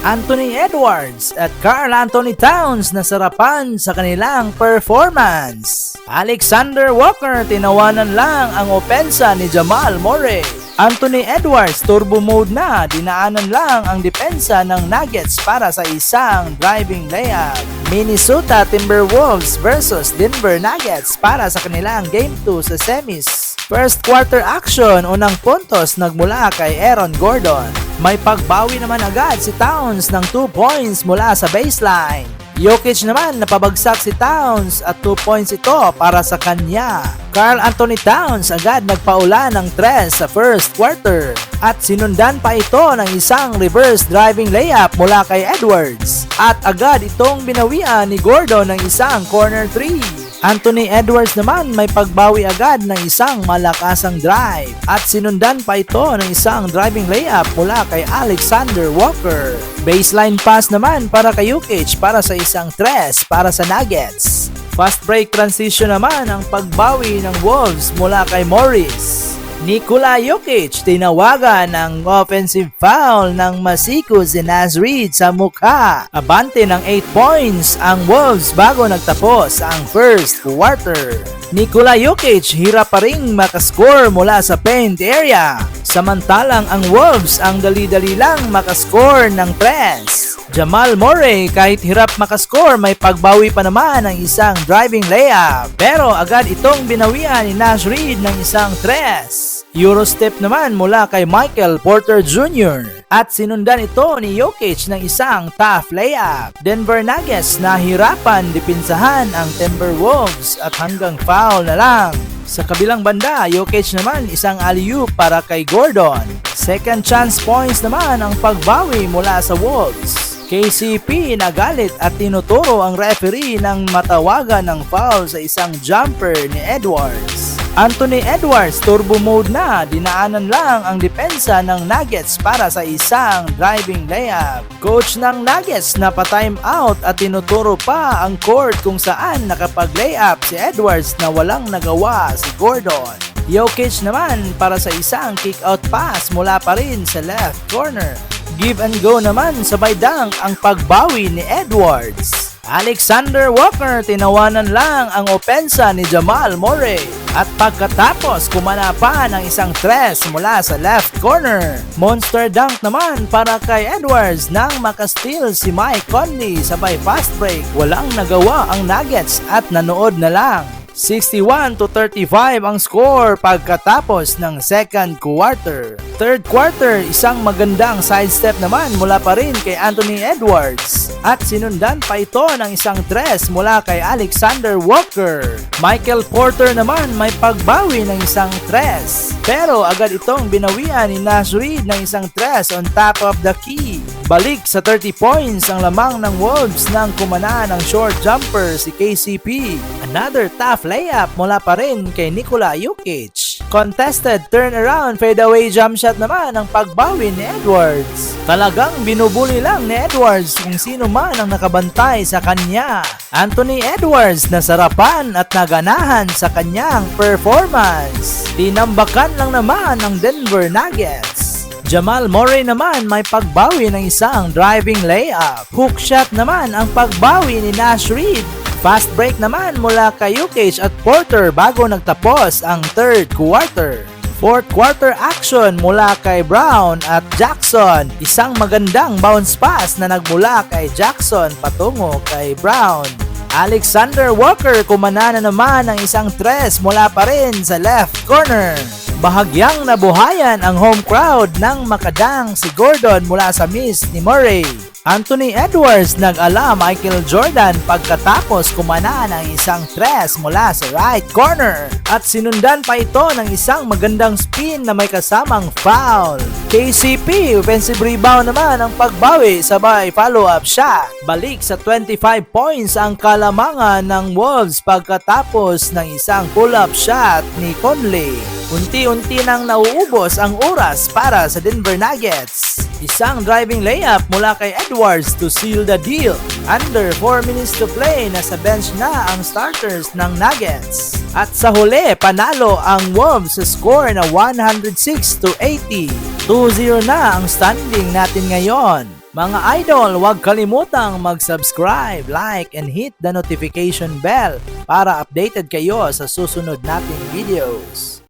Anthony Edwards at Karl Anthony Towns nasarapan sa kanilang performance. Alexander Walker tinawanan lang ang opensa ni Jamal Murray. Anthony Edwards turbo mode na, dinaanan lang ang depensa ng Nuggets para sa isang driving layup. Minnesota Timberwolves versus Denver Nuggets para sa kanilang Game 2 sa semis. First quarter action, unang puntos nagmula kay Aaron Gordon. May pagbawi naman agad si Towns ng 2 points mula sa baseline. Jokic naman napabagsak si Towns at 2 points ito para sa kanya. Karl Anthony Towns agad nagpaula ng 3 sa first quarter at sinundan pa ito ng isang reverse driving layup mula kay Edwards at agad itong binawian ni Gordon ng isang corner 3. Anthony Edwards naman may pagbawi agad ng isang malakasang drive at sinundan pa ito ng isang driving layup mula kay Alexander Walker. Baseline pass naman para kay Jokic para sa isang 3 para sa Nuggets. Fast break transition naman ang pagbawi ng Wolves mula kay Morris. Nikola Jokic tinawagan ng offensive foul ng masiko si Naz Reid sa mukha. Abante ng 8 points ang Wolves bago nagtapos ang first quarter. Nikola Jokic hirap pa ring makascore mula sa paint area. Samantalang ang Wolves ang dali-dali lang makascore ng 3. Jamal Murray kahit hirap makascore may pagbawi pa naman ng isang driving layup. Pero agad itong binawian ni Naz Reid ng isang 3. Eurostep naman mula kay Michael Porter Jr. At sinundan ito ni Jokic ng isang tough layup. Denver Nuggets nahirapan dipinsahan ang Timberwolves at hanggang foul na lang. Sa kabilang banda, Jokic naman isang alley-oop para kay Gordon. Second chance points naman ang pagbawi mula sa Wolves. KCP nagalit at tinuturo ang referee ng matawagan ng foul sa isang jumper ni Edwards. Anthony Edwards turbo mode na, dinaanan lang ang depensa ng Nuggets para sa isang driving layup. Coach ng Nuggets na pa-time out at tinuturo pa ang court kung saan nakapag-layup si Edwards na walang nagawa si Gordon. Jokic naman para sa isang kick-out pass mula pa rin sa left corner. Give and go naman sabay dunk ang pagbawi ni Edwards. Alexander Walker tinawanan lang ang opensa ni Jamal Murray at pagkatapos kumana pa ng isang 3 mula sa left corner. Monster dunk naman para kay Edwards nang makasteal si Mike Conley sabay fast break. Walang nagawa ang Nuggets at nanood na lang. 61-35 ang score pagkatapos ng second quarter. Third quarter, isang magandang sidestep naman mula pa rin kay Anthony Edwards at sinundan pa ito ng isang 3 mula kay Alexander Walker. Michael Porter naman may pagbawi ng isang 3 pero agad itong binawian ni Naz Reid ng isang 3 on top of the key. Balik sa 30 points ang lamang ng Wolves nang kumana ng short jumper si KCP. Another tough layup mula pa rin kay Nikola Jokic. Contested turnaround fadeaway jump shot naman ang pagbawi ni Edwards. Talagang binubuli lang ni Edwards kung sino man ang nakabantay sa kanya. Anthony Edwards nasarapan at naganahan sa kanyang performance. Tinambakan lang naman ng Denver Nuggets. Jamal Murray naman may pagbawi ng isang driving layup. Hook shot naman ang pagbawi ni Naz Reid. Fast break naman mula kay Jokic at Porter bago nagtapos ang third quarter. Fourth quarter action mula kay Brown at Jackson. Isang magandang bounce pass na nagmula kay Jackson patungo kay Brown. Alexander Walker kumana na naman ng isang 3 mula pa rin sa left corner. Bahagyang nabuhayan ang home crowd nang makadang si Gordon mula sa miss ni Murray. Anthony Edwards nag-ala Michael Jordan pagkatapos kumana ng isang 3 mula sa right corner at sinundan pa ito ng isang magandang spin na may kasamang foul. KCP offensive rebound naman ang pagbawi sabay follow-up shot. Balik sa 25 points ang kalamangan ng Wolves pagkatapos ng isang pull-up shot ni Conley. Unti-unti nang nauubos ang oras para sa Denver Nuggets. Isang driving layup mula kay Edwards to seal the deal. Under 4 minutes to play, nasa bench na ang starters ng Nuggets. At sa huli, panalo ang Wolves sa score na 106-80. 2-0 na ang standing natin ngayon. Mga idol, huwag kalimutang mag-subscribe, like, and hit the notification bell para updated kayo sa susunod nating videos.